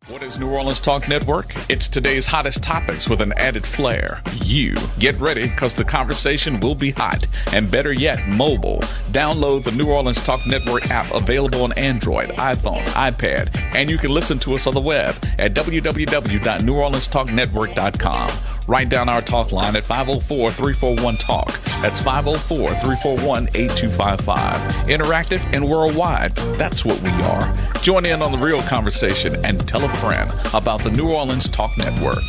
What is New Orleans Talk Network? It's today's hottest topics with an added flair. You get ready because the conversation will be hot and better yet, mobile. Download the New Orleans Talk Network app available on Android, iPhone, iPad, and you can listen to us on the web at www.neworleanstalknetwork.com. Write down our talk line at 504-341-TALK. That's 504-341-8255. Interactive and worldwide. That's what we are. Join in on the real conversation and tell a friend about the New Orleans Talk Network.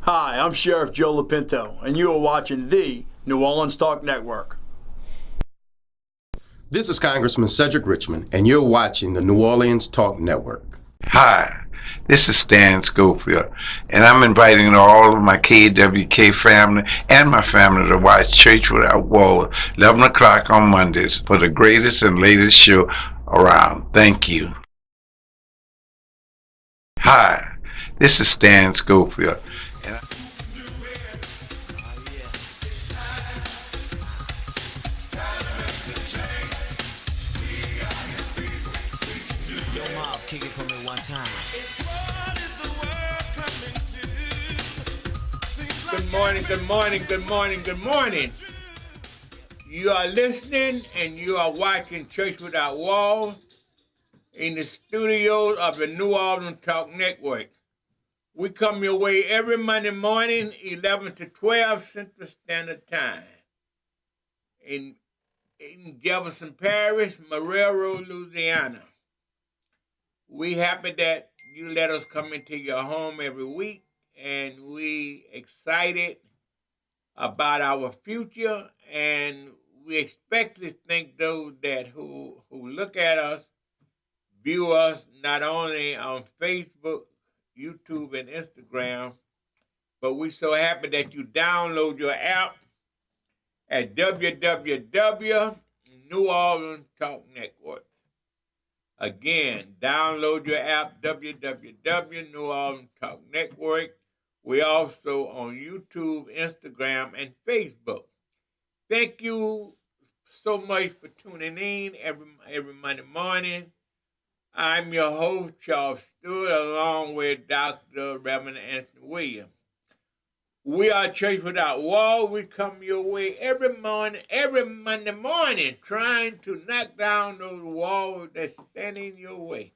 Hi, I'm Sheriff Joe Lapinto, and you are watching the New Orleans Talk Network. This is Congressman Cedric Richmond, and you're watching the New Orleans Talk Network. Hi, this is Stan Schofield, and I'm inviting all of my KWK family and my family to watch Church Without Walls, 11 o'clock on Mondays, for the greatest and latest show around. Thank you. Hi, this is Stan Schofield. Good morning. You are listening and you are watching Church Without Walls in the studios of the New Orleans Talk Network. We come your way every Monday morning, 11 to 12 Central Standard Time. In Jefferson Parish, Marrero, Louisiana. We happy that you let us come into your home every week, and we excited about our future, and we expect to thank those that who look at us, view us not only on Facebook, YouTube, and Instagram, but we're so happy that you download your app at www.New Orleans Talk Network. Again, download your app, www.New Orleans Talk Network. We're also on YouTube, Instagram, and Facebook. Thank you so much for tuning in every Monday morning. I'm your host, Charles Stewart, along with Dr. Reverend Anthony Williams. We are Church Without Walls. We come your way every Monday morning, trying to knock down those walls that stand in your way.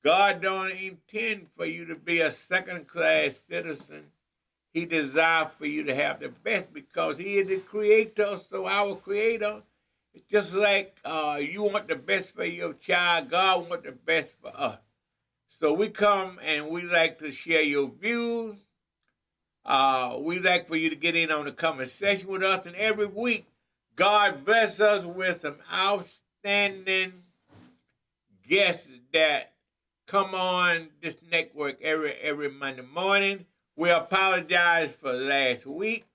God don't intend for you to be a second-class citizen. He desires for you to have the best because he is the creator. So our creator, it's just like you want the best for your child. God wants the best for us. So we come and we like to share your views. We like for you to get in on the conversation with us. And every week, God bless us with some outstanding guests that come on this network every Monday morning. We apologize for last week.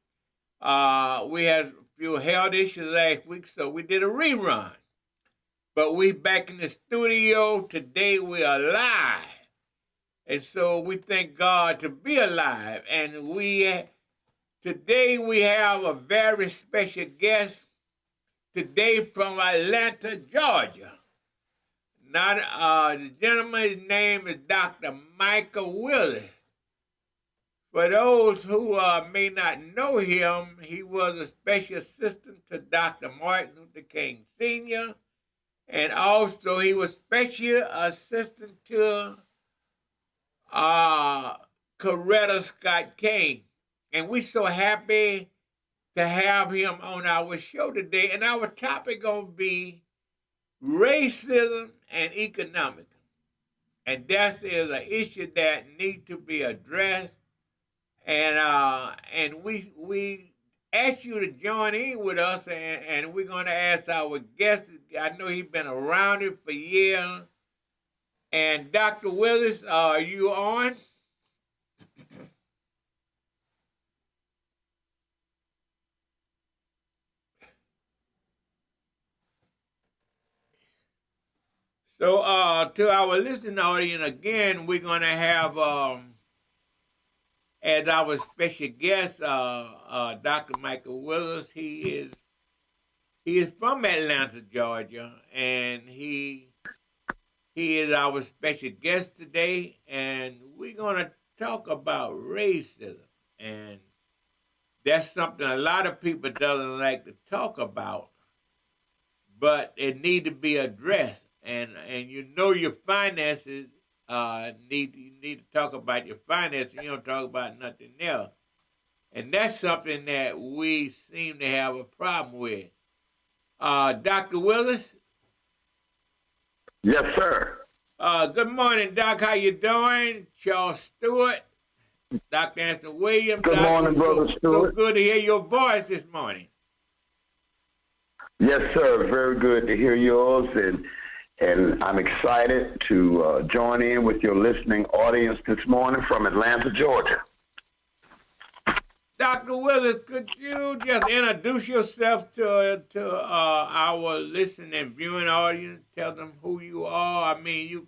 We had a few health issues last week, so we did a rerun. But we back in the studio. Today we are live. And so we thank God to be alive. And today we have a very special guest. Today from Atlanta, Georgia. The gentleman's name is Dr. Michael Willis. For those who may not know him, he was a special assistant to Dr. Martin Luther King Sr., and also he was special assistant to Coretta Scott King. And we're so happy to have him on our show today. And our topic going to be racism and economics. And that is an issue that needs to be addressed. And we ask you to join in with us, and we're going to ask our guest. I know he's been around it for years. And Dr. Willis, are you on? So to our listening audience, again, we're going to have, as our special guest, Dr. Michael Willis. He is He is from Atlanta, Georgia, and he is our special guest today, and we're gonna talk about racism, and that's something a lot of people doesn't like to talk about, but it need to be addressed. And you know your finances you need to talk about your finances. You don't talk about nothing else, and that's something that we seem to have a problem with. Dr. Willis. Yes, sir. Good morning, Doc. How you doing? Charles Stewart, Dr. Anthony Williams. Good morning, Brother Stewart. So good to hear your voice this morning. Yes, sir. Very good to hear yours, and I'm excited to join in with your listening audience this morning from Atlanta, Georgia. Dr. Willis, could you just introduce yourself to our listening and viewing audience? Tell them who you are. I mean,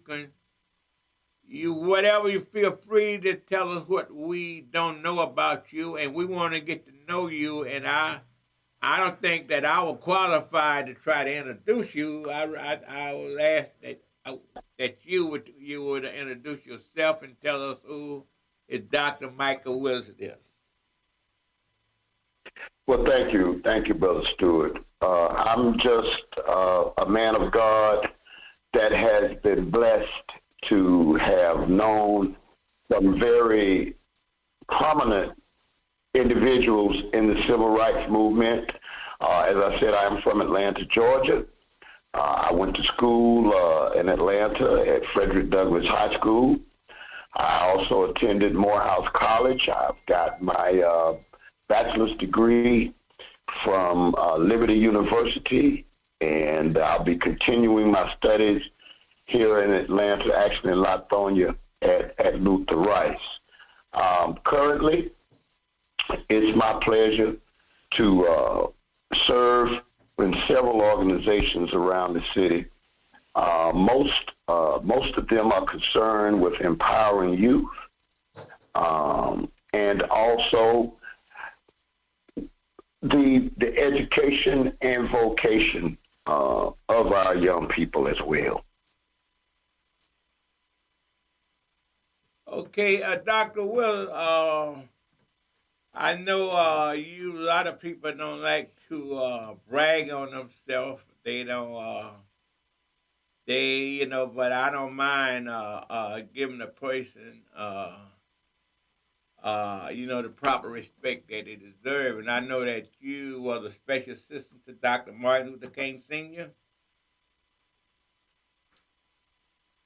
whatever you feel free to tell us what we don't know about you, and we want to get to know you. And I don't think that I was qualified to try to introduce you. I will ask that you would introduce yourself and tell us who is Dr. Michael Willis is. Well, thank you, Brother Stewart. I'm just a man of God that has been blessed to have known some very prominent individuals in the civil rights movement. As I said, I am from Atlanta, Georgia. I went to school in Atlanta at Frederick Douglass High School. I also attended Morehouse College. I've got my bachelor's degree from Liberty University, and I'll be continuing my studies here in Atlanta, actually in Lithonia at Luther Rice. Currently, it's my pleasure to serve in several organizations around the city. Most of them are concerned with empowering youth, and also the education and vocation of our young people as well. Okay, Dr. Will, I know a lot of people don't like to brag on themselves. They don't, but I don't mind giving a person, the proper respect that they deserve. And I know that you were the special assistant to Dr. Martin Luther King Sr.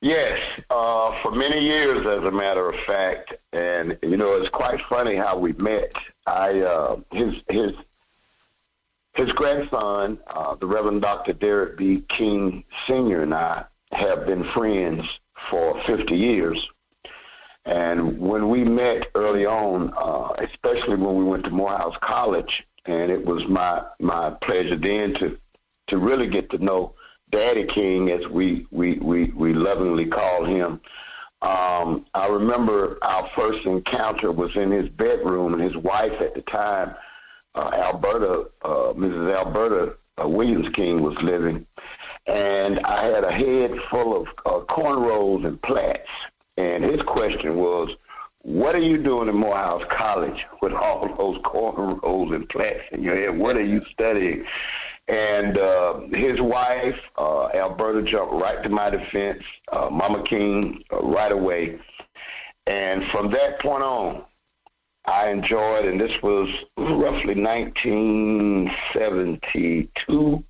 Yes, for many years, as a matter of fact. And, it's quite funny how we met. His grandson, the Reverend Dr. Derek B. King Sr. and I have been friends for 50 years. And when we met early on, especially when we went to Morehouse College, and it was my pleasure then to really get to know Daddy King, as we lovingly call him. I remember our first encounter was in his bedroom, and his wife at the time, Mrs. Alberta Williams King, was living. And I had a head full of cornrows and plaits. And his question was, what are you doing in Morehouse College with all those cornrows and plaits in your head? What are you studying? And his wife, Alberta, jumped right to my defense, Mama King, right away. And from that point on, I enjoyed, and this was roughly 1972.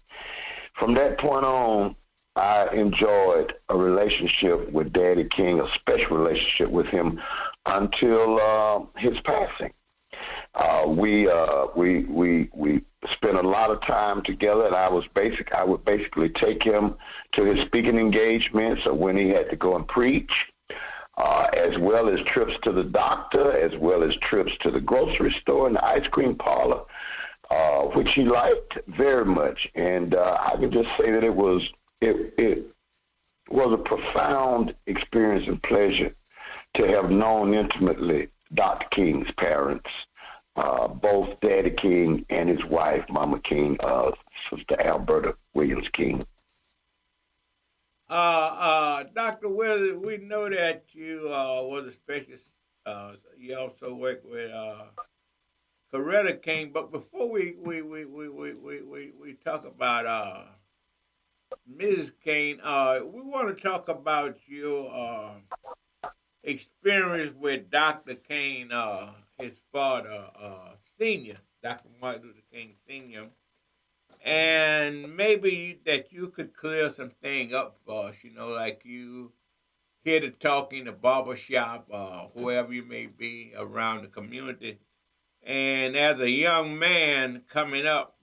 From that point on, I enjoyed a relationship with Daddy King, a special relationship with him, until his passing. We spent a lot of time together, and I would basically take him to his speaking engagements or when he had to go and preach, as well as trips to the doctor, as well as trips to the grocery store and the ice cream parlor, which he liked very much. And I can just say that it was a profound experience and pleasure to have known intimately Dr. King's parents, both Daddy King and his wife, Mama King, Sister Alberta Williams King. Dr. Willis, we know that you was a specialist. You also worked with Coretta King, but before we talk about Mrs. King, we want to talk about your experience with Dr. King, his father, Senior, Dr. Martin Luther King Senior, and maybe that you could clear some thing up for us. Like you hear the talk in the barber shop, whoever you may be around the community. And as a young man coming up,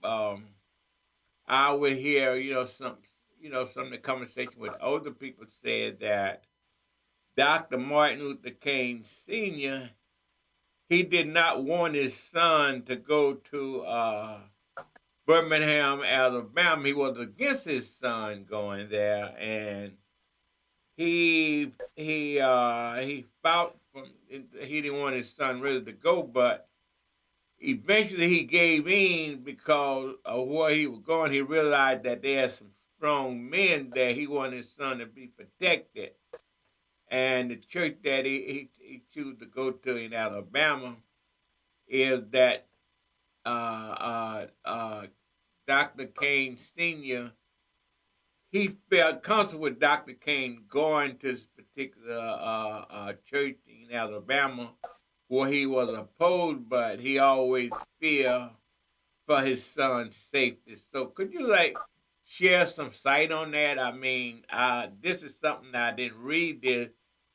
I would hear, some of the conversation with older people said that Dr. Martin Luther King Sr., he did not want his son to go to Birmingham, Alabama. He was against his son going there, and he fought he didn't want his son really to go, but eventually he gave in because of where he was going. He realized that there are some strong men there. He wanted his son to be protected. And the church that he chose to go to in Alabama is that Dr. King Sr., he felt comfortable with Dr. King going to this particular church in Alabama where he was opposed, but he always feared for his son's safety. So could you share some sight on that? I mean, this is something I didn't read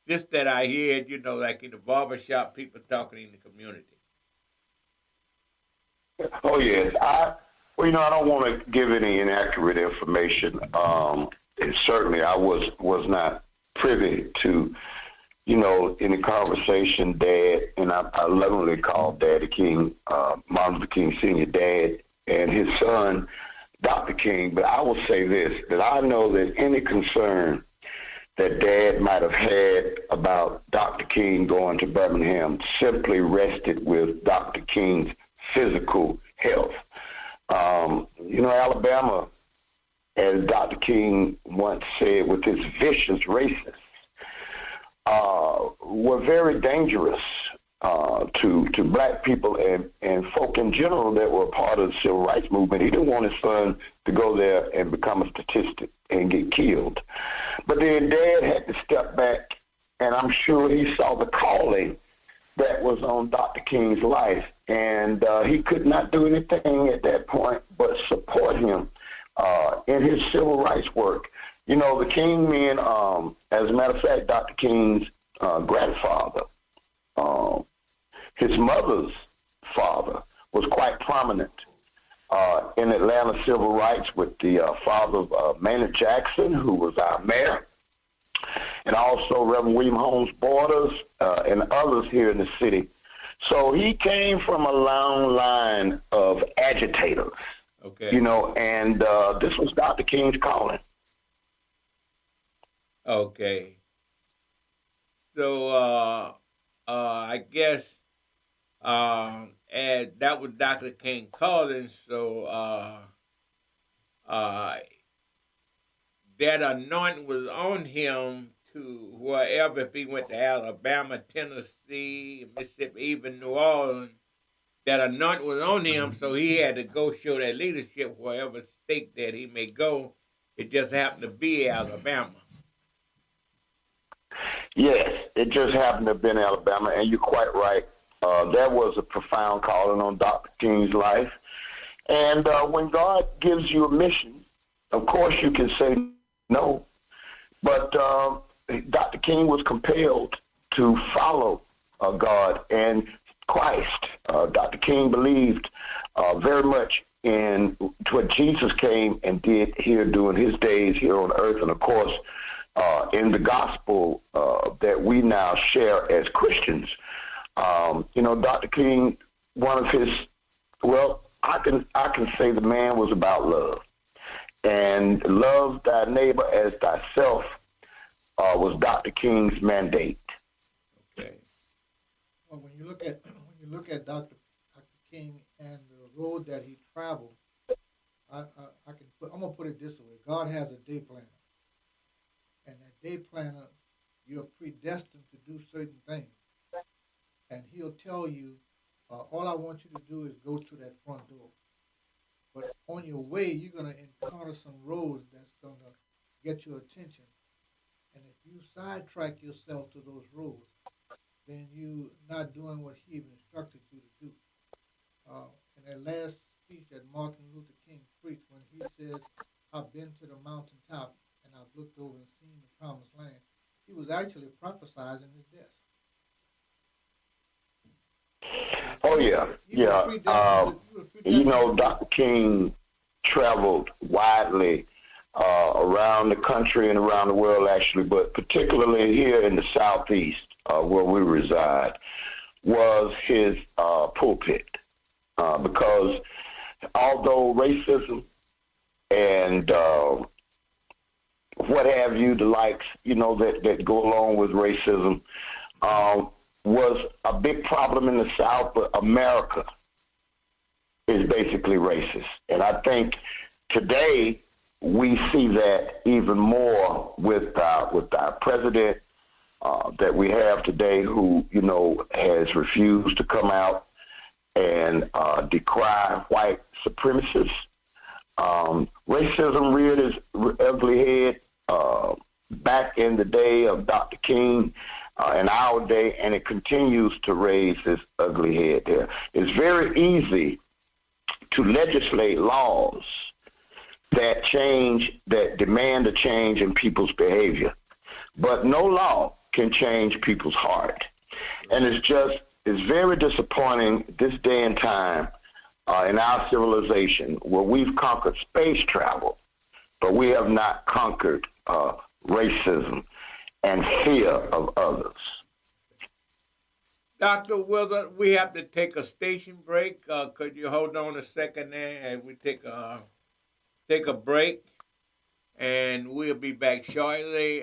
this that I heard, like in the barbershop, people talking in the community. Oh, yes. I don't want to give any inaccurate information. And certainly I was not privy to, any conversation, Dad, and I lovingly call Daddy King, Martin Luther King Sr. Dad, and his son, Dr. King. But I will say this, that I know that any concern that Dad might have had about Dr. King going to Birmingham simply rested with Dr. King's physical health. Alabama, as Dr. King once said, with its vicious racists, were very dangerous to black people and folk in general that were a part of the civil rights movement. He didn't want his son to go there and become a statistic and get killed. But then Dad had to step back, and I'm sure he saw the calling that was on Dr. King's life, and he could not do anything at that point but support him in his civil rights work. The King men, as a matter of fact, Dr. King's grandfather, his mother's father, was quite prominent in Atlanta civil rights with the father of Maynard Jackson, who was our mayor, and also Reverend William Holmes Borders and others here in the city. So he came from a long line of agitators, okay. And this was Dr. King's calling. Okay. So I guess and that was Dr. King calling, so that anointing was on him to wherever, if he went to Alabama, Tennessee, Mississippi, even New Orleans, that anointing was on him, so he had to go show that leadership wherever state that he may go. It just happened to be Alabama. Yes, it just happened to have been Alabama, and you're quite right. That was a profound calling on Dr. King's life. And when God gives you a mission, of course you can say no. But Dr. King was compelled to follow God and Christ. Dr. King believed very much in what Jesus came and did here during his days here on earth, and of course in the gospel that we now share as Christians. Dr. King, one of his, I can say the man was about love. And love thy neighbor as thyself was Dr. King's mandate. Okay. Well, when you look at Dr. King and the road that he traveled, I'm gonna put it this way: God has a day planner, and that day planner, you're predestined to do certain things, and He'll tell you, all I want you to do is go to that front door. But on your way, you're gonna encounter some roads that's gonna get your attention, and if you sidetrack yourself to those roads, then you're not doing what He instructed you to do. In that last speech that Martin Luther King preached, when he says, I've been to the mountaintop and I've looked over and seen the promised land, he was actually prophesizing his death. Oh, yeah. You know, Dr. King traveled widely around the country and around the world, actually, but particularly here in the Southeast, where we reside, was his pulpit. Because although racism and what have you, the likes, that go along with racism, was a big problem in the South, but America is basically racist. And I think today we see that even more with our president that we have today, who, has refused to come out and decry white supremacists. Racism reared its ugly head back in the day of Dr. King, in our day, and it continues to raise its ugly head there. It's very easy to legislate laws that demand a change in people's behavior, but no law can change people's heart. And it's very disappointing this day and time in our civilization where we've conquered space travel, but we have not conquered racism and fear of others. Dr. Willis, we have to take a station break. Could you hold on a second there and we take a break? And we'll be back shortly.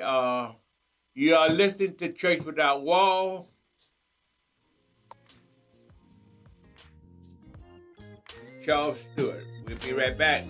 You are listening to Church Without Walls. Charles Stewart. We'll be right back.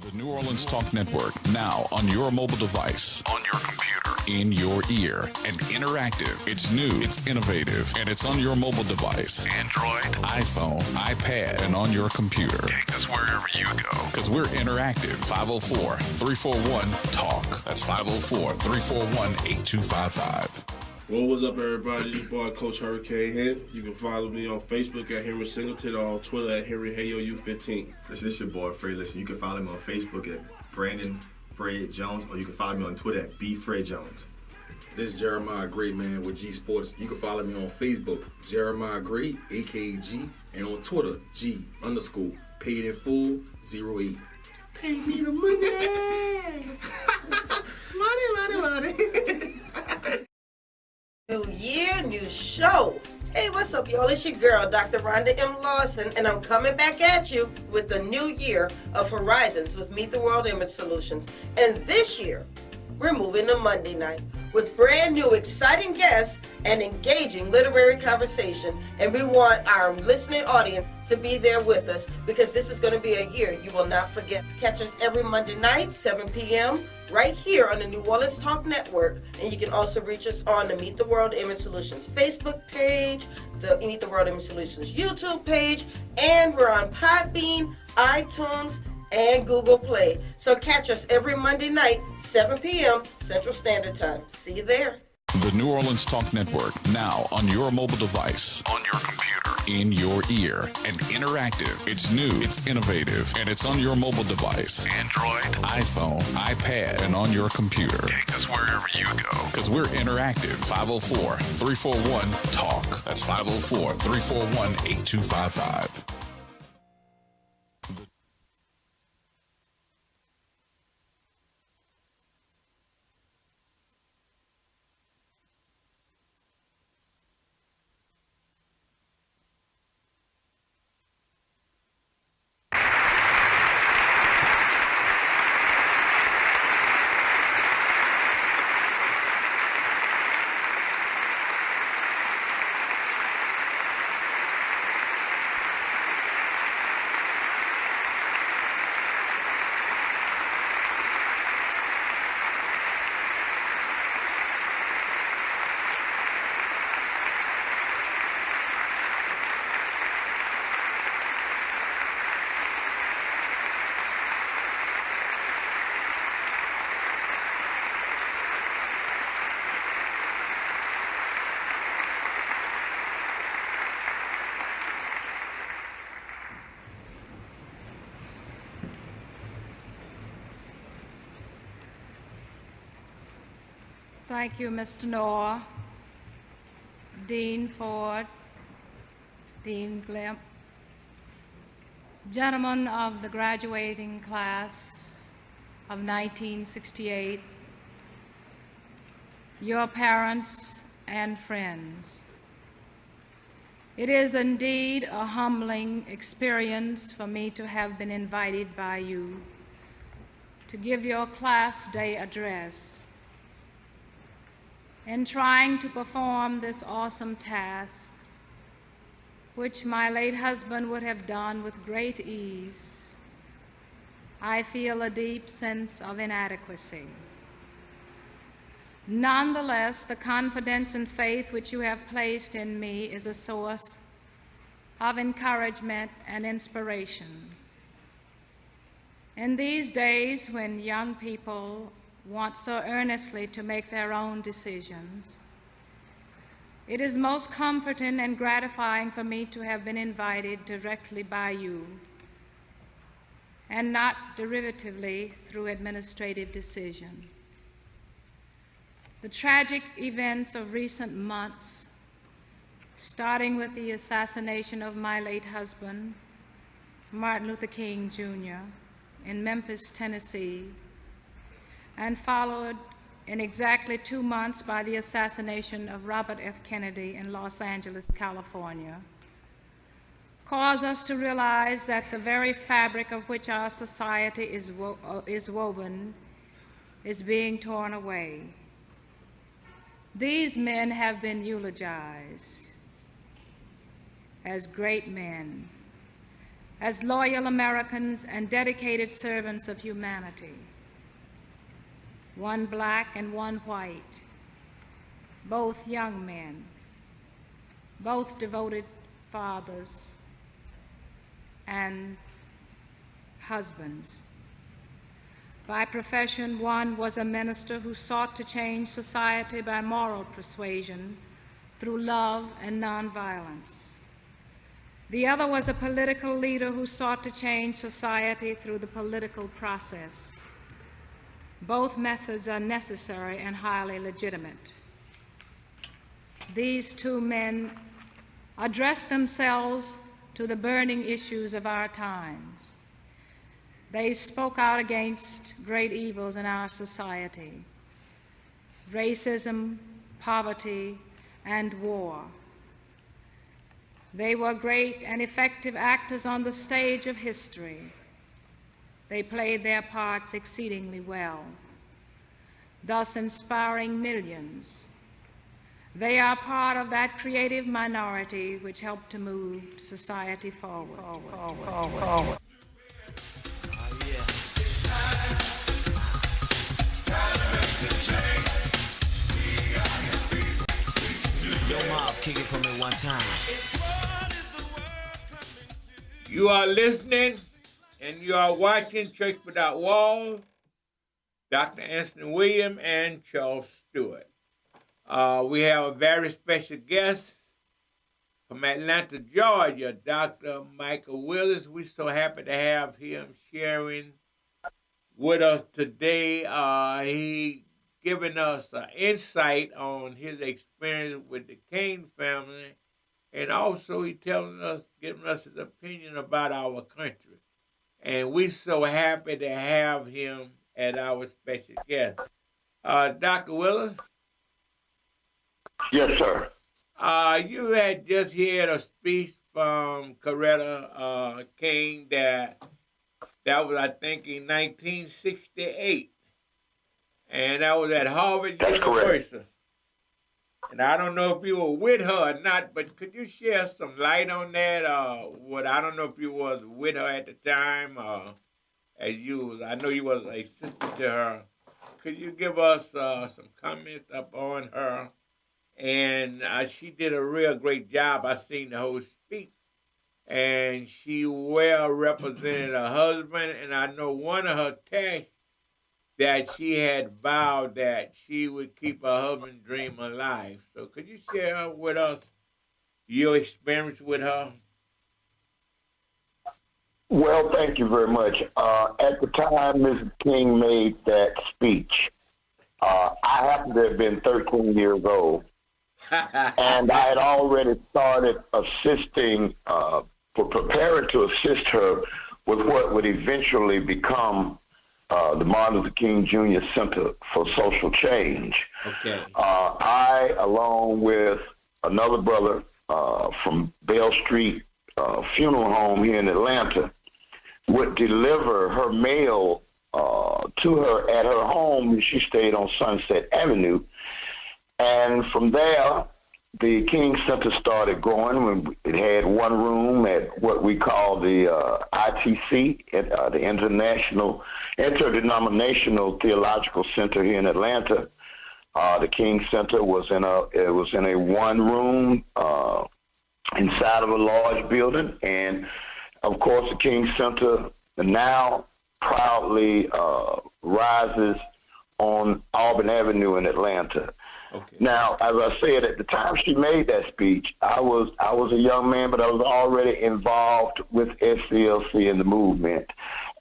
The New Orleans Talk Network, now on your mobile device, on your computer, in your ear, and interactive. It's new, it's innovative, and it's on your mobile device. Android, iPhone, iPad, and on your computer. Take us wherever you go. Because we're interactive. 504-341-TALK. That's 504-341-8255. Well, what's up, everybody? This is boy Coach Hurricane here. You can follow me on Facebook at Henry Singleton or on Twitter at HenryHayoU15. Listen, this is your boy Fred. Listen, you can follow me on Facebook at Brandon Fred Jones, or you can follow me on Twitter at BFredJones. This is Jeremiah Gray, man, with G Sports. You can follow me on Facebook, Jeremiah Gray, AKG, and on Twitter, G_paid in full 08. Pay me the money! money. New year, new show. Hey, what's up, y'all? It's your girl, Dr. Rhonda M. Lawson, and I'm coming back at you with the new year of Horizons with Meet the World Image Solutions. And this year, we're moving to Monday night with brand new exciting guests and engaging literary conversation. And we want our listening audience to be there with us because this is going to be a year you will not forget. Catch us every Monday night, 7 p.m., right here on the New Orleans Talk Network. And you can also reach us on the Meet the World Image Solutions Facebook page, the Meet the World Image Solutions YouTube page, and we're on Podbean, iTunes, and Google Play. So catch us every Monday night, 7 p.m. Central Standard Time. See you there. The New Orleans Talk Network, now on your mobile device, on your computer, in your ear, and interactive. It's new, it's innovative, and it's on your mobile device. Android, iPhone, iPad, and on your computer. Take us wherever you go. Because we're interactive. 504-341-TALK. That's 504-341-8255. Thank you, Mr. Noor, Dean Ford, Dean Glimp, gentlemen of the graduating class of 1968, your parents and friends. It is indeed a humbling experience for me to have been invited by you to give your class day address. In trying to perform this awesome task, which my late husband would have done with great ease, I feel a deep sense of inadequacy. Nonetheless, the confidence and faith which you have placed in me is a source of encouragement and inspiration. In these days when young people want so earnestly to make their own decisions, it is most comforting and gratifying for me to have been invited directly by you and not derivatively through administrative decision. The tragic events of recent months, starting with the assassination of my late husband, Martin Luther King Jr., in Memphis, Tennessee, and followed in exactly 2 months by the assassination of Robert F. Kennedy in Los Angeles, California, cause us to realize that the very fabric of which our society is woven is being torn away. These men have been eulogized as great men, as loyal Americans and dedicated servants of humanity. One black and one white, both young men, both devoted fathers and husbands. By profession, one was a minister who sought to change society by moral persuasion through love and nonviolence. The other was a political leader who sought to change society through the political process. Both methods are necessary and highly legitimate. These two men addressed themselves to the burning issues of our times. They spoke out against great evils in our society: racism, poverty, and war. They were great and effective actors on the stage of history. They played their parts exceedingly well, thus inspiring millions. They are part of that creative minority which helped to move society forward. Yo, Mom, kick it for me one time. You are listening and you are watching Church Without Walls, Dr. Anthony Williams and Charles Stewart. We have a very special guest from Atlanta, Georgia, Dr. Michael Willis. We're so happy to have him sharing with us today. He giving us insight on his experience with the King family, and also he telling us, giving us his opinion about our country. And we're so happy to have him as our special guest. Dr. Willis? Yes, sir. You had just heard a speech from Coretta King that was, I think, in 1968. And that was at Harvard University. Correct. And I don't know if you were with her or not, but could you share some light on that? I don't know if you was with her at the time, I know you was a sister to her. Could you give us some comments up on her? And she did a real great job. I seen the whole speech. And she well represented her husband. And I know one of her texts that she had vowed that she would keep her husband's dream alive. So could you share with us your experience with her? Well, thank you very much. At the time Mrs. King made that speech, I happened to have been 13 years old, and I had already started assisting, preparing to assist her with what would eventually become the Martin Luther King Jr. Center for Social Change. Okay. I, along with another brother from Bell Street Funeral Home here in Atlanta, would deliver her mail to her at her home. She stayed on Sunset Avenue. And from there, the King Center started growing. When it had one room at what we call the ITC, the Interdenominational Theological Center here in Atlanta. The King Center was in a one room inside of a large building, and of course the King Center now proudly rises on Auburn Avenue in Atlanta. Okay. Now, as I said, at the time she made that speech, I was a young man, but I was already involved with SCLC and the movement.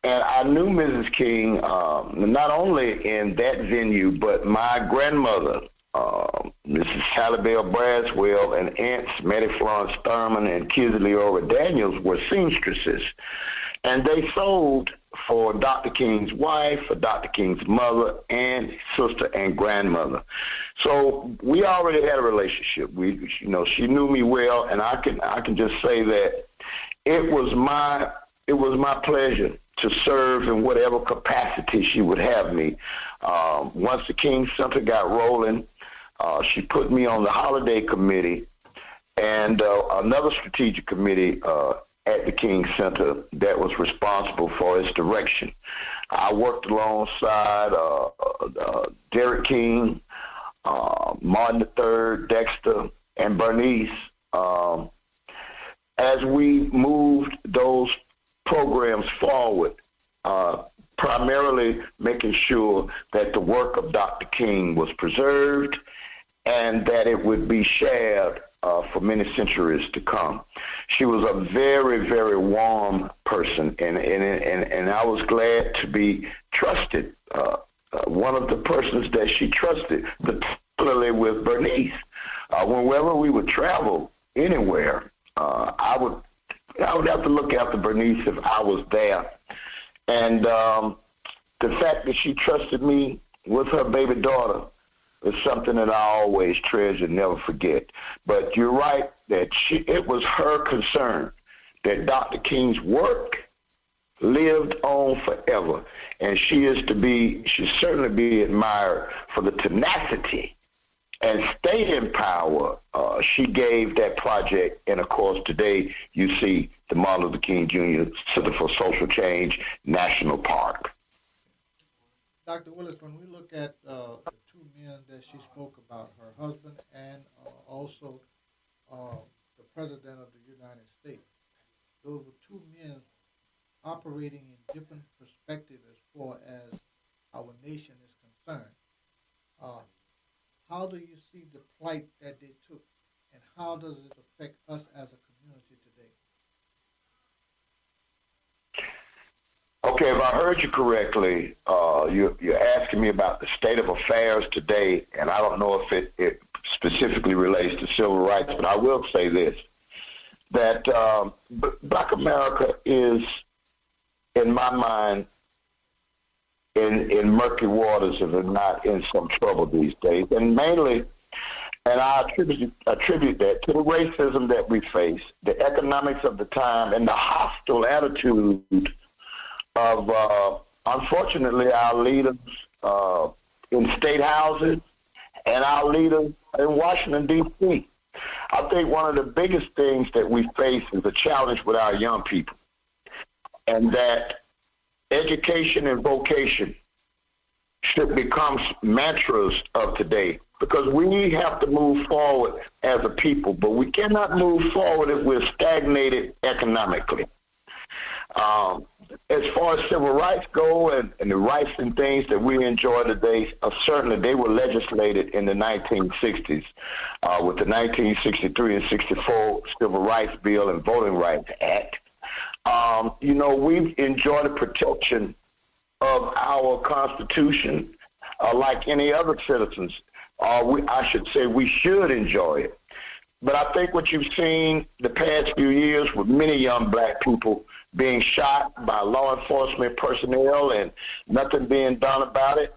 And I knew Mrs. King not only in that venue, but my grandmother, Mrs. Sally Bell Braswell, and aunts Mattie Florence Thurman and Kizzy Leora Daniels were seamstresses. And they sold for Dr. King's wife, for Dr. King's mother, and sister and grandmother. So we already had a relationship. She knew me well, and I can just say that it was my pleasure to serve in whatever capacity she would have me. Once the King Center got rolling, she put me on the holiday committee and another strategic committee at the King Center that was responsible for its direction. I worked alongside Derek King, Martin III, Dexter, and Bernice as we moved those programs forward, primarily making sure that the work of Dr. King was preserved and that it would be shared for many centuries to come. She was a very, very warm person, and I was glad to be trusted. One of the persons that she trusted, particularly with Bernice. Whenever we would travel anywhere, I would have to look after Bernice if I was there. And the fact that she trusted me with her baby daughter is something that I always treasure, never forget. But you're right that it was her concern that Dr. King's work lived on forever, and she certainly be admired for the tenacity and staying power she gave that project. And of course, today you see the Martin Luther King Jr. Center for Social Change National Park. Dr. Willis, when we look at the two men that she spoke about, her husband and also the President of the United States, those were two men operating in different perspectives as far as our nation is concerned. How do you see the plight that they took, and how does it affect us as a community today? Okay, if I heard you correctly, you're asking me about the state of affairs today, and I don't know if it specifically relates to civil rights, but I will say this, that Black America is, in my mind, in murky waters, if they're not in some trouble these days. And mainly, and I attribute that to the racism that we face, the economics of the time, and the hostile attitude of, unfortunately, our leaders in state houses and our leaders in Washington, D.C. I think one of the biggest things that we face is a challenge with our young people, and that education and vocation should become mantras of today, because we have to move forward as a people, but we cannot move forward if we're stagnated economically. As far as civil rights go and the rights and things that we enjoy today, certainly they were legislated in the 1960s with the 1963 and 64 Civil Rights Bill and Voting Rights Act. We've enjoyed the protection of our Constitution like any other citizens. I should say we should enjoy it. But I think what you've seen the past few years with many young black people being shot by law enforcement personnel and nothing being done about it,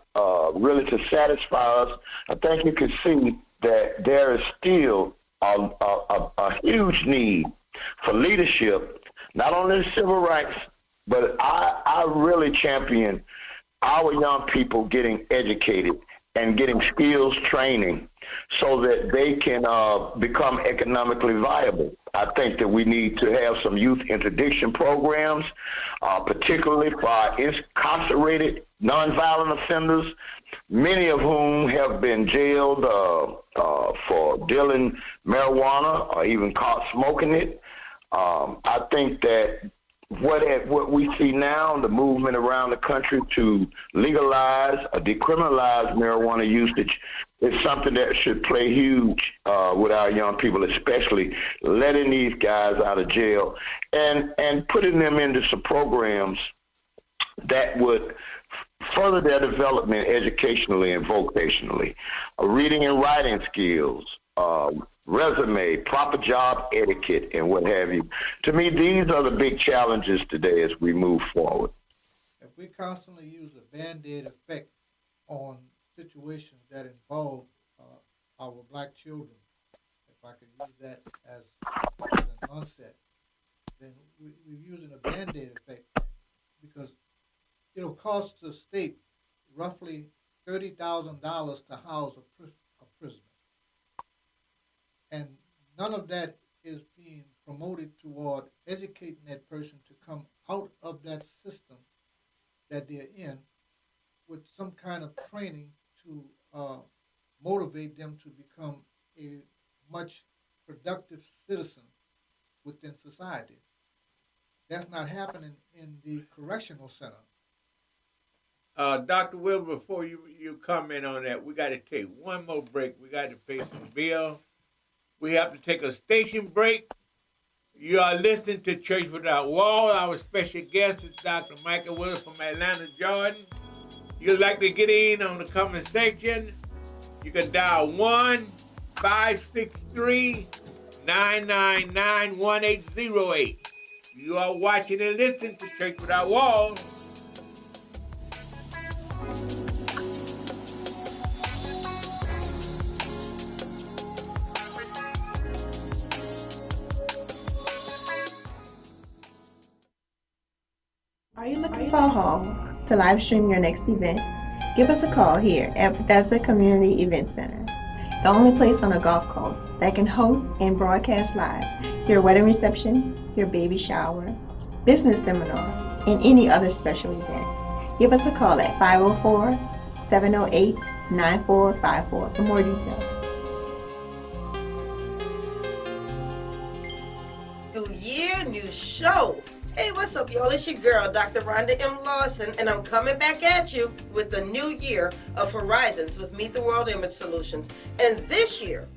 really to satisfy us, I think you can see that there is still a huge need for leadership, not only in civil rights, but I really champion our young people getting educated and getting skills training so that they can become economically viable. I think that we need to have some youth interdiction programs, particularly for our incarcerated nonviolent offenders, many of whom have been jailed for dealing marijuana or even caught smoking it. I think that what we see now, the movement around the country to legalize or decriminalize marijuana usage, is something that should play huge with our young people, especially letting these guys out of jail and putting them into some programs that would further their development educationally and vocationally, reading and writing skills, resume, proper job etiquette, and what have you. To me, these are the big challenges today as we move forward. If we constantly use a Band-Aid effect on situations that involve our black children, if I could use that as an onset, then we're using a Band-Aid effect because it'll cost the state roughly $30,000 to house a prisoner. And none of that is being promoted toward educating that person to come out of that system that they're in with some kind of training to motivate them to become a much productive citizen within society. That's not happening in the correctional center. Dr. Will, before you comment on that, we got to take one more break. We got to pay some bills. We have to take a station break. You are listening to Church Without Walls. Our special guest is Dr. Michael Willis from Atlanta, Georgia. You'd like to get in on the conversation, you can dial 1-563-999-1808. You are watching and listening to Church Without Walls. Are you looking for a home to live stream your next event? Give us a call here at Bethesda Community Event Center, the only place on the Gulf Coast that can host and broadcast live your wedding reception, your baby shower, business seminar, and any other special event. Give us a call at 504-708-9454 for more details. New year, new show. Hey, what's up, y'all? It's your girl, Dr. Rhonda M. Lawson, and I'm coming back at you with the new year of Horizons with Meet the World Image Solutions. And this year,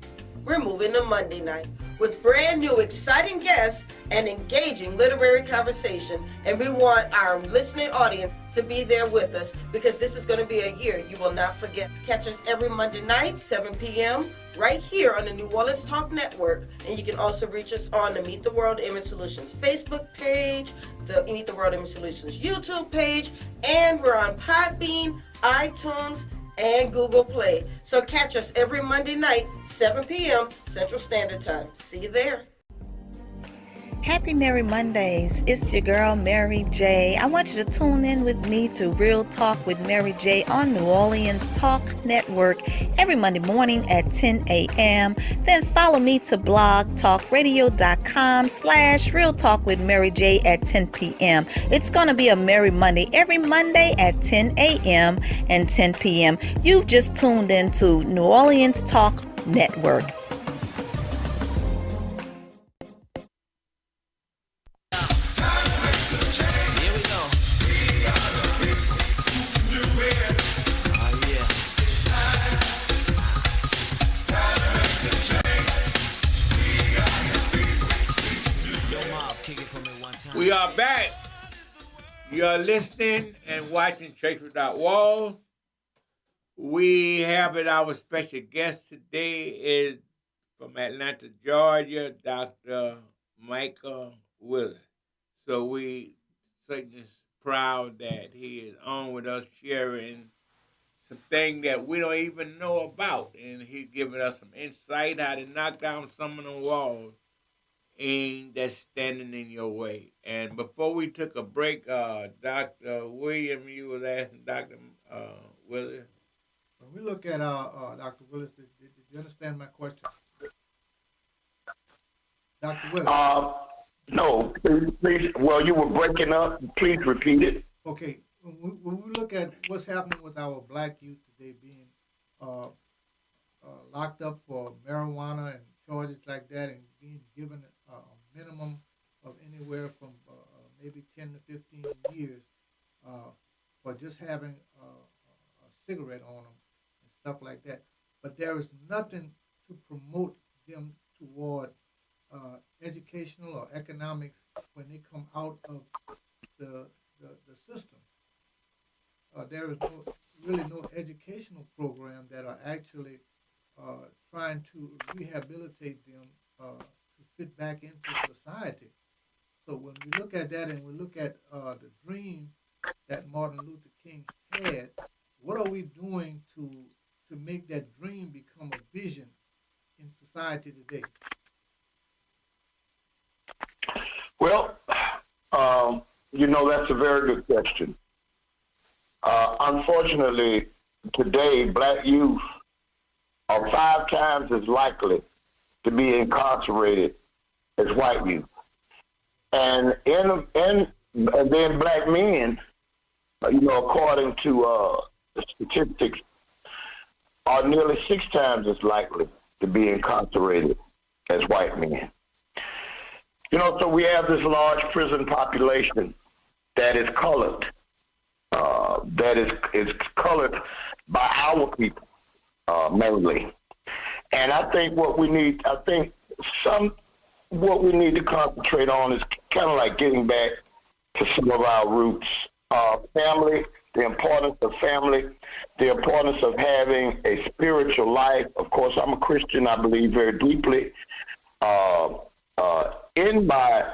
we're moving to Monday night with brand new exciting guests and engaging literary conversation. And we want our listening audience to be there with us because this is going to be a year you will not forget. Catch us every Monday night, 7 p.m., right here on the New Orleans Talk Network. And you can also reach us on the Meet the World Image Solutions Facebook page, the Meet the World Image Solutions YouTube page, and we're on Podbean, iTunes, and Google Play. So catch us every Monday night, 7 p.m. Central Standard Time. See you there. Happy Merry Mondays. It's your girl, Mary J. I want you to tune in with me to Real Talk with Mary J on New Orleans Talk Network every Monday morning at 10 a.m. Then follow me to blogtalkradio.com/Real Talk with Mary J at 10 p.m. It's going to be a Merry Monday every Monday at 10 a.m. and 10 p.m. You've just tuned in to New Orleans Talk Network. We are back. You are listening and watching Church Without Walls. We have it. Our special guest today is from Atlanta, Georgia, Dr. Michael Willis. So we certainly proud that he is on with us, sharing some things that we don't even know about, and he's giving us some insight how to knock down some of the walls that's standing in your way. And before we took a break, Dr. William, you was asking Dr. Willis. When we look at Dr. Willis, did you understand my question? Dr. Willis. No, please. Well, you were breaking up. Please repeat it. Okay. When we look at what's happening with our black youth today being locked up for marijuana and charges like that and being given a minimum of anywhere from maybe 10 to 15 years for just having a cigarette on them and stuff like that. But there is nothing to promote them toward educational or economics when they come out of the system. There is really no educational program that are actually trying to rehabilitate them to fit back into society. So when we look at that and we look at the dream that Martin Luther King had, what are we doing to make that dream become a vision in society today? Well, that's a very good question. Unfortunately, today, black youth are 5 times as likely to be incarcerated as white youth. And then black men, according to statistics, are nearly 6 times as likely to be incarcerated as white men. So we have this large prison population that is colored, that is colored by our people, mainly. And I think what we need to concentrate on is kind of like getting back to some of our roots. Family, the importance of family, the importance of having a spiritual life. Of course, I'm a Christian. I believe very deeply in my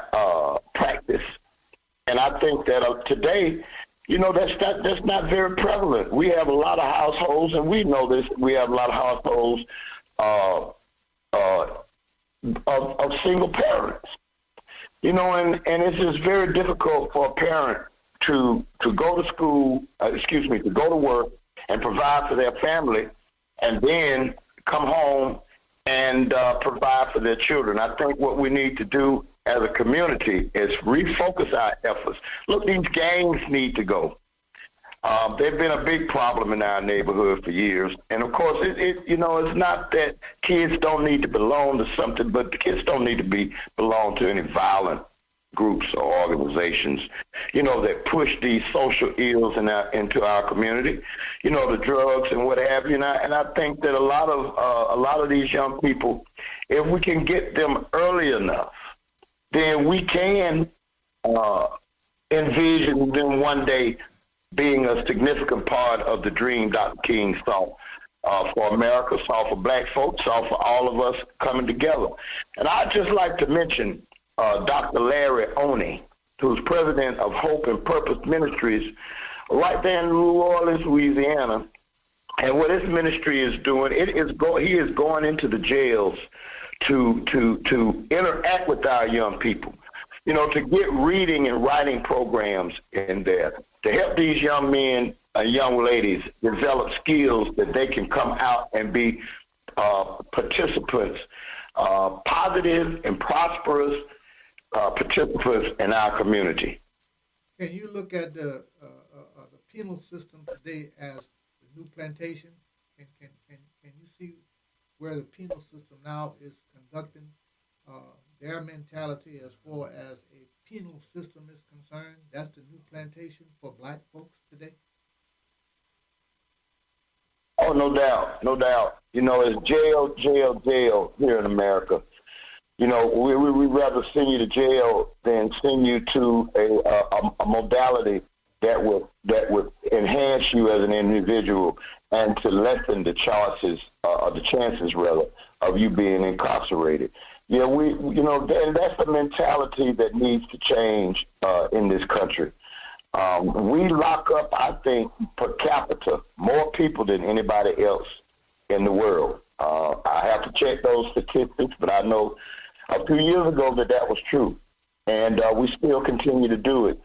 practice. And I think that today, that's not very prevalent. We have a lot of households, and we know this, we have a lot of households of single parents. And it's just very difficult for a parent to go to school, to go to work and provide for their family, and then come home and provide for their children. I think what we need to do as a community is refocus our efforts. Look, these gangs need to go. They've been a big problem in our neighborhood for years. And of course, it's not that kids don't need to belong to something, but the kids don't need to belong to any violent groups or organizations, that push these social ills into our community, the drugs and what have you. And I think that a lot of these young people, if we can get them early enough, then we can envision them one day being a significant part of the dream Dr. King saw for America, saw for black folks, saw for all of us coming together. And I'd just like to mention Dr. Larry Oney, who's president of Hope and Purpose Ministries right there in New Orleans, Louisiana. And what his ministry is doing, he is going into the jails to interact with our young people, to get reading and writing programs in there, to help these young men and young ladies develop skills that they can come out and be participants, positive and prosperous participants in our community. Can you look at the penal system today as the new plantation? Can you see where the penal system now is conducting their mentality as far as a penal system is concerned? That's the new plantation for black folks today? Oh, no doubt, no doubt. It's jail here in America. We'd rather send you to jail than send you to a modality that would enhance you as an individual and to lessen the chances, rather, of you being incarcerated. Yeah, and that's the mentality that needs to change in this country. We lock up, I think, per capita, more people than anybody else in the world. I have to check those statistics, but I know a few years ago that was true, and we still continue to do it.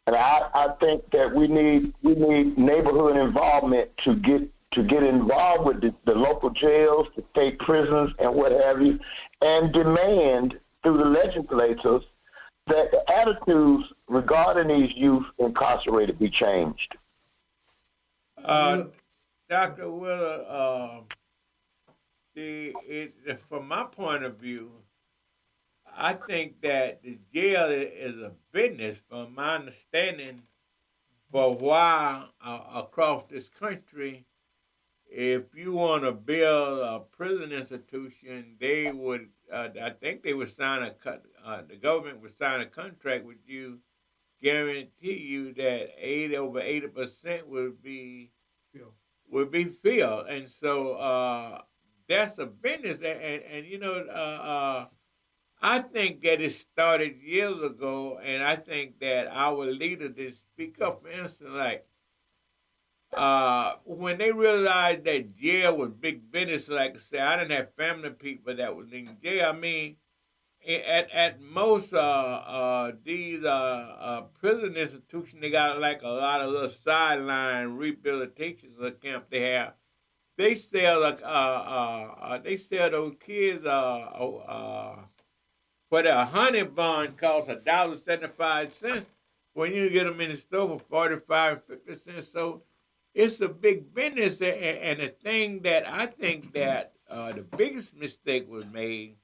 And I think that we need neighborhood involvement to get involved with the local jails, the state prisons, and what have you, and demand through the legislators that the attitudes regarding these youth incarcerated be changed. Dr. Willer, from my point of view, I think that the jail is a business, from my understanding, for a while across this country. If you want to build a prison institution, they would, I think they would sign the government would sign a contract with you, guarantee you that over 80% would be filled. And so that's a business. And you know, I think that it started years ago, and I think that our leaders did speak up. For instance, like, when they realized that jail was big business, like I said, I didn't have family people that was in jail. I mean, at most these prison institutions, they got like a lot of little sideline rehabilitation camp they have. They sell those kids what a honey bun costs $1.75 when you get them in the store for 45 and 50 cents. So it's a big business, and the thing that I think that the biggest mistake was made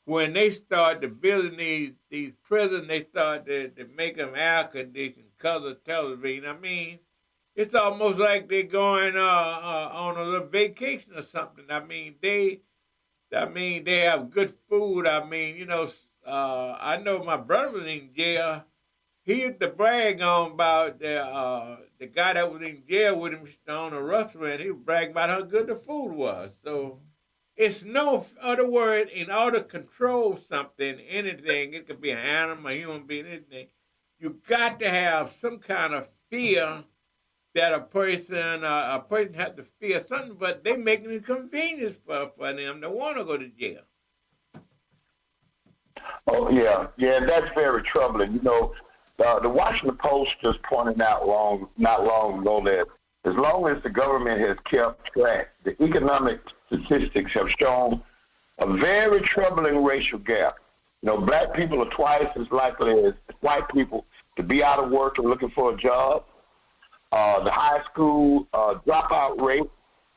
when they started building these prisons. They started to make them air conditioned, color television. I mean, it's almost like they're going on a little vacation or something. I mean, they have good food. I mean, you know, I know my brother was in jail. He used to brag on about the guy that was in jail with him on a restaurant. He would brag about how good the food was. So it's no other word, in order to control something, anything, it could be an animal, a human being, anything, you got to have some kind of fear that a person has to fear something, but they making it convenience for them to want to go to jail. Oh, yeah, that's very troubling. You know, the Washington Post just pointed out not long ago that as long as the government has kept track, the economic statistics have shown a very troubling racial gap. You know, black people are twice as likely as white people to be out of work and looking for a job. The high school dropout rate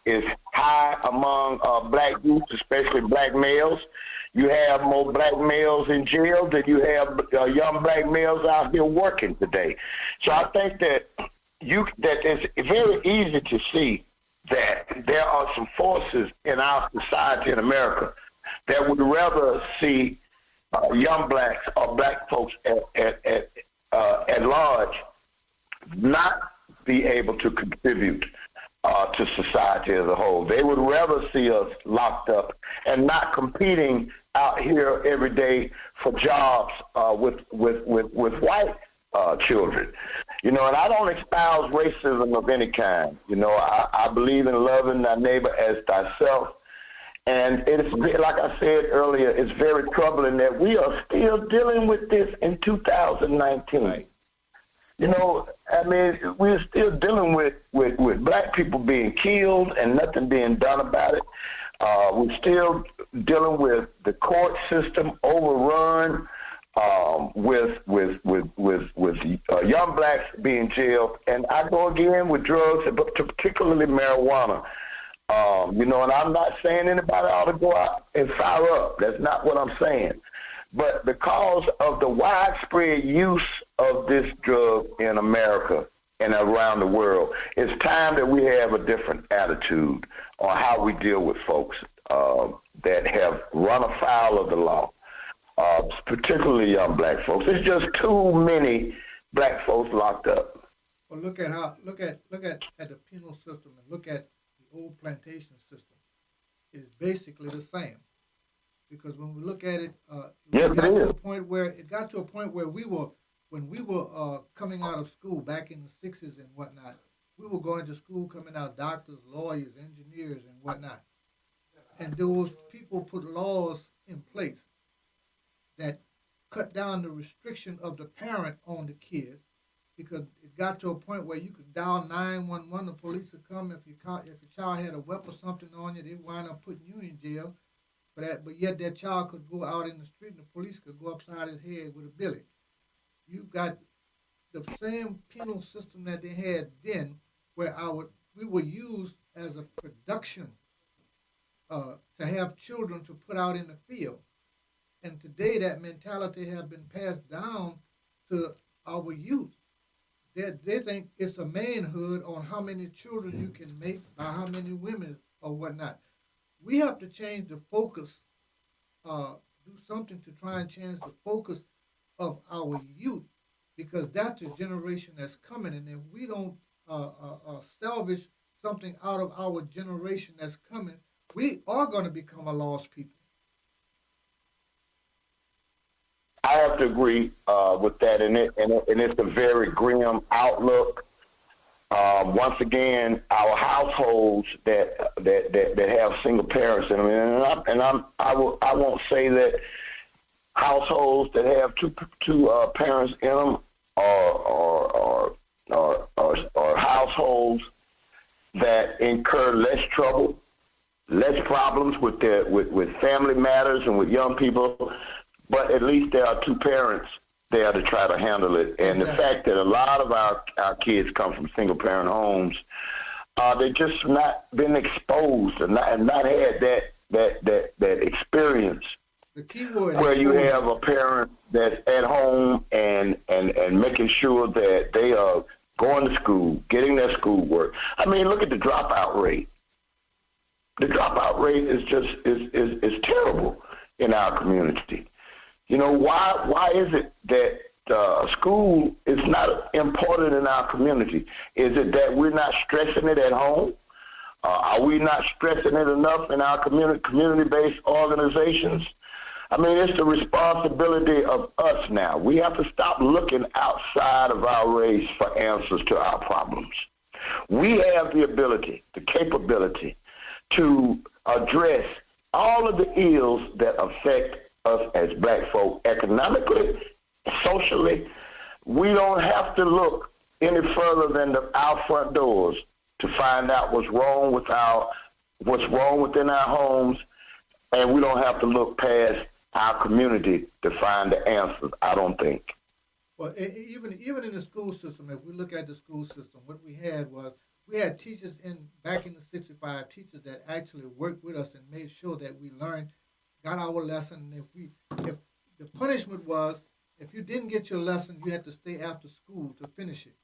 is high among black youth, especially black males. You have more black males in jail than you have young black males out here working today. So I think that it's very easy to see that there are some forces in our society in America that would rather see young blacks or black folks at large not be able to contribute to society as a whole. They would rather see us locked up and not competing out here every day for jobs with white children. You know, and I don't espouse racism of any kind. You know, I believe in loving thy neighbor as thyself. And it's, like I said earlier, it's very troubling that we are still dealing with this in 2019. Right. You know, I mean, we're still dealing with black people being killed and nothing being done about it. We're still dealing with the court system overrun, with young blacks being jailed. And I go again with drugs, but particularly marijuana. You know, and I'm not saying anybody ought to go out and fire up. That's not what I'm saying. But because of the widespread use of this drug in America and around the world, it's time that we have a different attitude on how we deal with folks that have run afoul of the law, particularly young black folks. There's just too many black folks locked up. Well, look at the penal system and look at the old plantation system. It is basically the same, because when we look at it, Yes, it got it to is. a point where when we were coming out of school back in the '60s and whatnot, we were going to school coming out doctors, lawyers, engineers, and whatnot, and those people put laws in place that cut down the restriction of the parent on the kids, because it got to a point where you could dial 911, the police would come if your child had a weapon or something on you, they'd wind up putting you in jail. But yet that child could go out in the street and the police could go upside his head with a billy. You've got the same penal system that they had then, where we were used as a production to have children to put out in the field. And today that mentality has been passed down to our youth. They think it's a manhood on how many children you can make by how many women or whatnot. We have to change the focus, do something to try and change the focus of our youth, because that's the generation that's coming. And if we don't salvage something out of our generation that's coming, we are going to become a lost people. I have to agree with that, and it's a very grim outlook. Once again, our households that have single parents in them, I won't say that households that have two parents in them are households that incur less trouble, less problems with family matters and with young people. But at least there are two parents there to try to handle it. And the fact that a lot of our kids come from single-parent homes, they've just not been exposed and not had that experience where you have a parent that's at home and making sure that they are going to school, getting their schoolwork. I mean, look at the dropout rate. The dropout rate is terrible in our community. You know, why is it that school is not important in our community? Is it that we're not stressing it at home? Are we not stressing it enough in our community-based organizations? I mean, it's the responsibility of us now. We have to stop looking outside of our race for answers to our problems. We have the ability, the capability to address all of the ills that affect us as black folk economically, socially. We don't have to look any further than our front doors to find out what's wrong within our homes, and we don't have to look past our community to find the answers, I don't think. Well, even in the school system, if we look at the school system, what we had was we had teachers back in the '65, teachers that actually worked with us and made sure that we learned, got our lesson. If the punishment was, if you didn't get your lesson, you had to stay after school to finish it.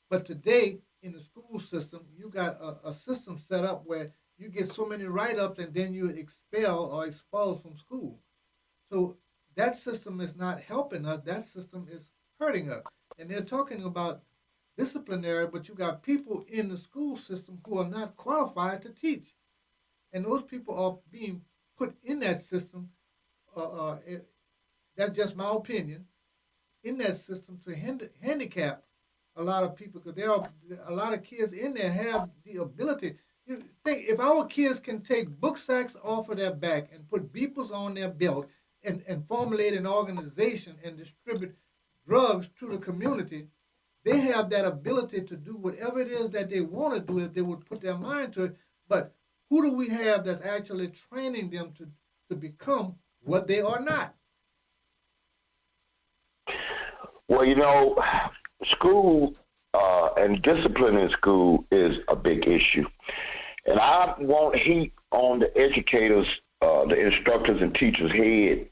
But today, in the school system, you got a system set up where you get so many write-ups and then you expel or expelled from school. So that system is not helping us. That system is hurting us. And they're talking about disciplinary, but you got people in the school system who are not qualified to teach. And those people are being put in that system, that's just my opinion, in that system to handicap a lot of people, because there are a lot of kids in there have the ability. You think if our kids can take book sacks off of their back and put beepers on their belt and formulate an organization and distribute drugs to the community, they have that ability to do whatever it is that they want to do if they would put their mind to it. But who do we have that's actually training them to become what they are not? Well, you know, school and discipline in school is a big issue. And I won't heap on the educators, the instructors and teachers' head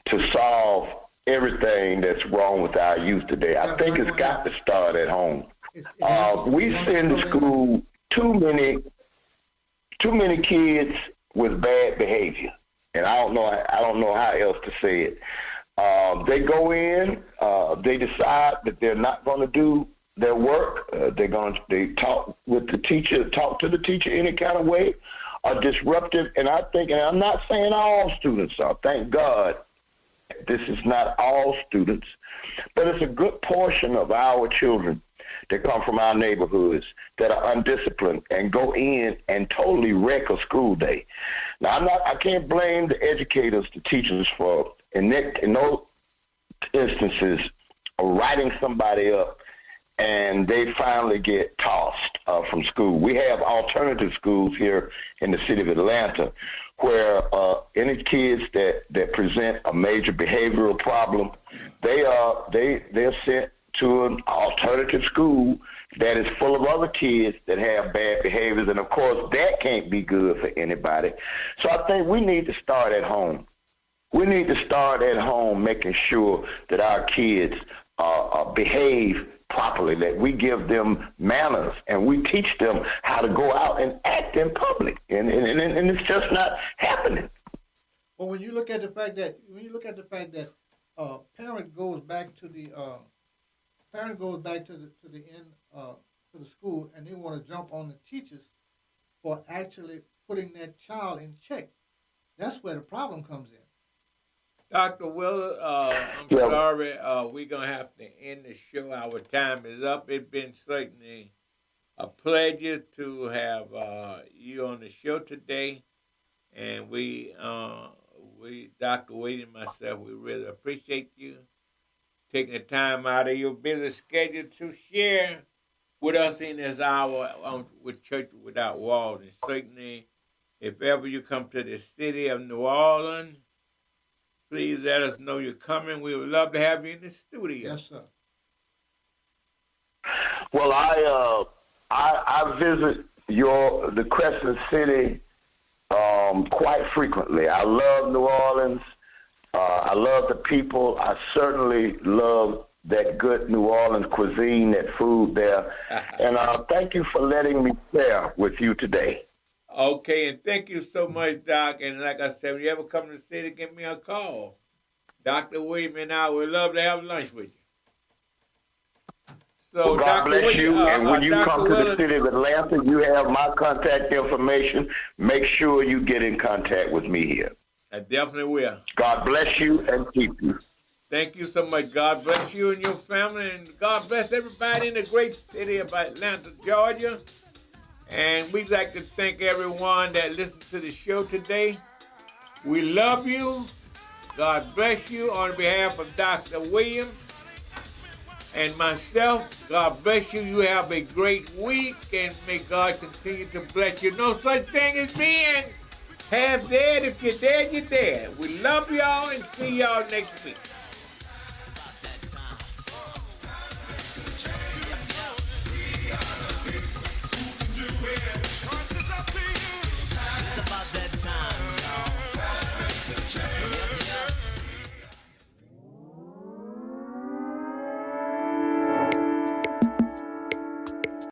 to solve everything that's wrong with our youth today. I think it's got to start at home. We send to school too many kids with bad behavior, and I don't know how else to say it. They go in, they decide that they're not going to do their work. They talk with the teacher, talk to the teacher any kind of way, are disruptive. And I think, and I'm not saying all students are. Thank God, this is not all students, but it's a good portion of our children that come from our neighborhoods that are undisciplined and go in and totally wreck a school day. Now, I can't blame the educators, the teachers for, in those instances, of writing somebody up and they finally get tossed from school. We have alternative schools here in the city of Atlanta where any kids that present a major behavioral problem, they're sent to an alternative school that is full of other kids that have bad behaviors, and of course that can't be good for anybody. So I think we need to start at home. We need to start at home making sure that our kids behave properly, that we give them manners and we teach them how to go out and act in public, and it's just not happening. Well, when you look at the fact that parent goes back to the end to the school, and they want to jump on the teachers for actually putting that child in check, that's where the problem comes in. Dr. Willis, I'm sorry, we're going to have to end the show. Our time is up. It's been certainly a pleasure to have you on the show today. And we, Dr. Wade and myself, we really appreciate you taking the time out of your busy schedule to share with us in this hour with Church Without Walls. And certainly, if ever you come to the city of New Orleans, please let us know you're coming. We would love to have you in the studio. Yes, sir. Well, I visit the Crescent City quite frequently. I love New Orleans. I love the people. I certainly love that good New Orleans cuisine, that food there. And thank you for letting me share with you today. Okay, and thank you so much, Doc. And like I said, when you ever come to the city, give me a call. Dr. William and I would love to have lunch with you. So, well, God bless you. And when you Dr. come Willis, to the city of Atlanta, you have my contact information. Make sure you get in contact with me here. I definitely will. God bless you and keep you. Thank you so much. God bless you and your family, and God bless everybody in the great city of Atlanta, Georgia. And we'd like to thank everyone that listened to the show today. We love you. God bless you. On behalf of Dr. Williams and myself, God bless you. You have a great week, and may God continue to bless you. No such thing as being half dead. If you're dead, you're dead. We love y'all and see y'all next week.